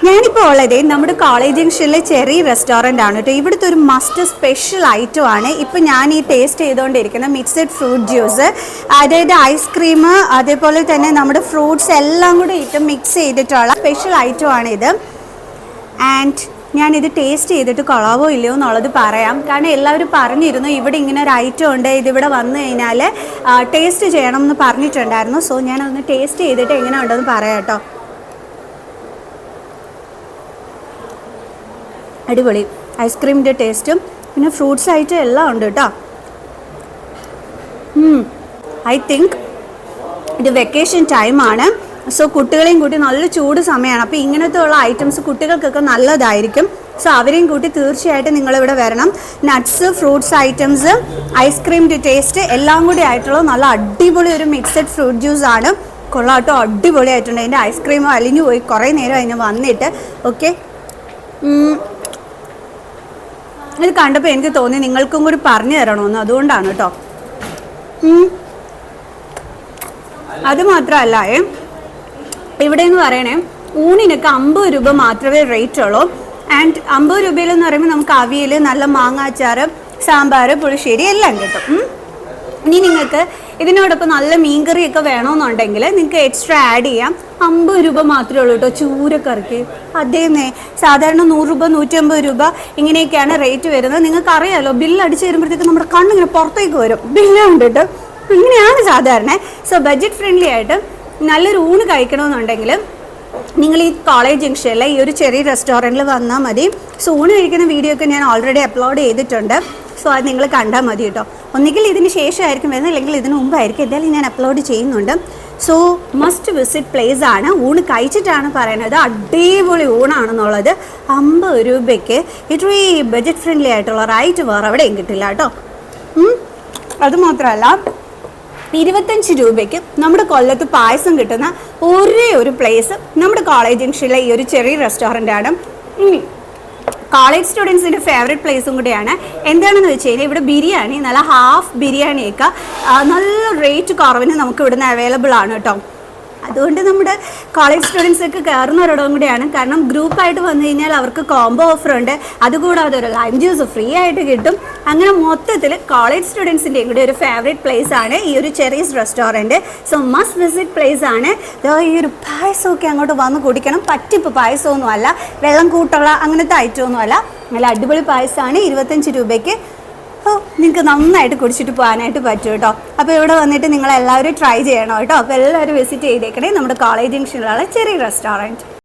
ഞാനിപ്പോൾ ഉള്ളത് നമ്മുടെ കോളേജ് ജംഗ്ഷനിലെ ചെറി റെസ്റ്റോറൻ്റ് ആണ് കേട്ടോ. ഇവിടുത്തെ ഒരു മസ്റ്റ് സ്പെഷ്യൽ ഐറ്റം ആണ് ഇപ്പോൾ ഞാൻ ഈ ടേസ്റ്റ് ചെയ്തുകൊണ്ടിരിക്കുന്ന മിക്സഡ് ഫ്രൂട്ട് ജ്യൂസ്. അതായത് ഐസ്ക്രീം, അതേപോലെ തന്നെ നമ്മുടെ ഫ്രൂട്ട്സ് എല്ലാം കൂടി ഇട്ട് മിക്സ് ചെയ്തിട്ടുള്ള സ്പെഷ്യൽ ഐറ്റം ആണ് ഇത്. ആൻഡ് ഞാനിത് ടേസ്റ്റ് ചെയ്തിട്ട് കൊള്ളാവോ ഇല്ലയോ എന്നുള്ളത് പറയാം. കാരണം എല്ലാവരും പറഞ്ഞിരുന്നു ഇവിടെ ഇങ്ങനെ ഒരു ഐറ്റം ഉണ്ട്, ഇതിവിടെ വന്നു കഴിഞ്ഞാൽ ടേസ്റ്റ് ചെയ്യണം എന്ന് പറഞ്ഞിട്ടുണ്ടായിരുന്നു. സോ ഞാനൊന്ന് ടേസ്റ്റ് ചെയ്തിട്ട് എങ്ങനെ ഉണ്ടെന്ന് പറയാം കേട്ടോ. അടിപൊളി ഐസ്ക്രീമിൻ്റെ ടേസ്റ്റും പിന്നെ ഫ്രൂട്ട്സ് ഐറ്റം എല്ലാം ഉണ്ട് കേട്ടോ. ഐ തിങ്ക് ഇത് വെക്കേഷൻ ടൈമാണ്. സോ കുട്ടികളെയും കൂട്ടി നല്ല ചൂട് സമയമാണ്. അപ്പോൾ ഇങ്ങനത്തെ ഉള്ള ഐറ്റംസ് കുട്ടികൾക്കൊക്കെ നല്ലതായിരിക്കും. സോ അവരെയും കൂട്ടി തീർച്ചയായിട്ടും നിങ്ങളിവിടെ വരണം. നട്ട്സ്, ഫ്രൂട്ട്സ് ഐറ്റംസ്, ഐസ്ക്രീമിൻ്റെ ടേസ്റ്റ് എല്ലാം കൂടി ആയിട്ടുള്ള നല്ല അടിപൊളി ഒരു മിക്സഡ് ഫ്രൂട്ട് ജ്യൂസ് ആണ്. കൊള്ളാട്ടോ, അടിപൊളിയായിട്ടുണ്ട്. അതിൻ്റെ ഐസ്ക്രീം അലിഞ്ഞു പോയി കുറേ നേരം അതിന് വന്നിട്ട്. ഓക്കെ, ഇത് കണ്ടപ്പോൾ എനിക്ക് തോന്നി നിങ്ങൾക്കും കൂടി പറഞ്ഞു തരണമെന്ന്, അതുകൊണ്ടാണ് കേട്ടോ. അത് മാത്രമല്ല, ഇവിടെ എന്ന് പറയണേ ഊണിനൊക്കെ 50 രൂപ മാത്രമേ റേറ്റ് ഉള്ളൂ. ആൻഡ് 50 രൂപയിലെന്ന് പറയുമ്പോൾ നമുക്ക് അവിയൽ, നല്ല മാങ്ങാച്ചാറ്, സാമ്പാർ, പുളിശ്ശേരി എല്ലാം കിട്ടും. ഇനി നിങ്ങൾക്ക് ഇതിനോടൊപ്പം നല്ല മീൻകറിയൊക്കെ വേണമെന്നുണ്ടെങ്കിൽ നിങ്ങൾക്ക് എക്സ്ട്രാ ആഡ് ചെയ്യാം. 50 രൂപ മാത്രമേ ഉള്ളൂ കേട്ടോ ചൂരക്കറിക്ക്. അതേന്നേ സാധാരണ 100 രൂപ, 150 രൂപ ഇങ്ങനെയൊക്കെയാണ് റേറ്റ് വരുന്നത്. നിങ്ങൾക്ക് അറിയാമല്ലോ, ബില്ല് അടിച്ച് വരുമ്പോഴത്തേക്ക് നമ്മുടെ കണ്ണിങ്ങനെ പുറത്തേക്ക് വരും ബില്ല് കണ്ടിട്ട്. ഇങ്ങനെയാണ് സാധാരണ. സോ ബഡ്ജറ്റ് ഫ്രണ്ട്ലി ആയിട്ട് നല്ലൊരു ഊണ് കഴിക്കണമെന്നുണ്ടെങ്കിൽ നിങ്ങൾ ഈ കോളേജ് ജംഗ്ഷനിലെ ഈ ഒരു ചെറിയ റെസ്റ്റോറൻറ്റിൽ വന്നാൽ മതി. സോ ഊണ് കഴിക്കുന്ന വീഡിയോ ഒക്കെ ഞാൻ ഓൾറെഡി അപ്ലോഡ് ചെയ്തിട്ടുണ്ട്. സോ അത് നിങ്ങൾ കണ്ടാൽ മതി കേട്ടോ. ഒന്നുകിൽ ഇതിന് ശേഷമായിരിക്കും വരുന്നത്, അല്ലെങ്കിൽ ഇതിന് മുമ്പായിരിക്കും. എന്തായാലും ഞാൻ അപ്ലോഡ് ചെയ്യുന്നുണ്ട്. സോ മസ്റ്റ് വിസിറ്റ് പ്ലേസ് ആണ്. ഊണ് കഴിച്ചിട്ടാണ് പറയുന്നത്, അടിപൊളി ഊണാണെന്നുള്ളത്. 50 രൂപയ്ക്ക് ഇത്രയും ബഡ്ജറ്റ് ഫ്രണ്ട്ലി ആയിട്ടുള്ള റൈറ്റ് വേറെ എവിടെയും കിട്ടില്ല കേട്ടോ. അതുമാത്രമല്ല 25 രൂപയ്ക്ക് നമ്മുടെ കൊല്ലത്ത് പായസം കിട്ടുന്ന ഒരേ ഒരു പ്ലേസ് നമ്മുടെ കോളേജ് ജംഗ്ഷനിലെ ഈ ഒരു ചെറിയ റെസ്റ്റോറൻ്റ് ആണ്. കോളേജ് സ്റ്റുഡൻസിൻ്റെ ഫേവറേറ്റ് പ്ലേസും കൂടിയാണ്. എന്താണെന്ന് വെച്ച് കഴിഞ്ഞാൽ ഇവിടെ ബിരിയാണി, നല്ല ഹാഫ് ബിരിയാണിയൊക്കെ നല്ല റേറ്റ് കുറവിന് നമുക്ക് ഇവിടുന്ന് അവൈലബിൾ ആണ് കേട്ടോ. അതുകൊണ്ട് നമ്മുടെ കോളേജ് സ്റ്റുഡൻസൊക്കെ കയറുന്ന ഒരിടവും കൂടിയാണ്. കാരണം ഗ്രൂപ്പായിട്ട് വന്നു കഴിഞ്ഞാൽ അവർക്ക് കോംബോ ഓഫറുണ്ട്. അതുകൂടാതെ ഒരു ലൈം ജ്യൂസ് ഫ്രീ ആയിട്ട് കിട്ടും. അങ്ങനെ മൊത്തത്തിൽ കോളേജ് സ്റ്റുഡൻസിൻ്റെയും കൂടി ഒരു ഫേവറേറ്റ് പ്ലേസ് ആണ് ഈ ഒരു cherries restaurant. So must visit place ആണ്. ഈ ഒരു പായസമൊക്കെ അങ്ങോട്ട് വന്ന് കുടിക്കണം. പറ്റിപ്പ് പായസമൊന്നും അല്ല, വെള്ളം കൂട്ടുള്ള അങ്ങനത്തെ ഐറ്റമൊന്നും അല്ല. നല്ല അടിപൊളി പായസമാണ്. 25 രൂപയ്ക്ക് നിങ്ങൾക്ക് നന്നായിട്ട് കുടിച്ചിട്ട് പോകാനായിട്ട് പറ്റും കേട്ടോ. അപ്പോൾ ഇവിടെ വന്നിട്ട് നിങ്ങളെല്ലാവരും ട്രൈ ചെയ്യണം കേട്ടോ. അപ്പോൾ എല്ലാവരും വിസിറ്റ് ചെയ്തേക്കണേ നമ്മുടെ കോളേജ് ജംഗ്ഷനിലുള്ള ചെറിയ റെസ്റ്റോറൻറ്റ്.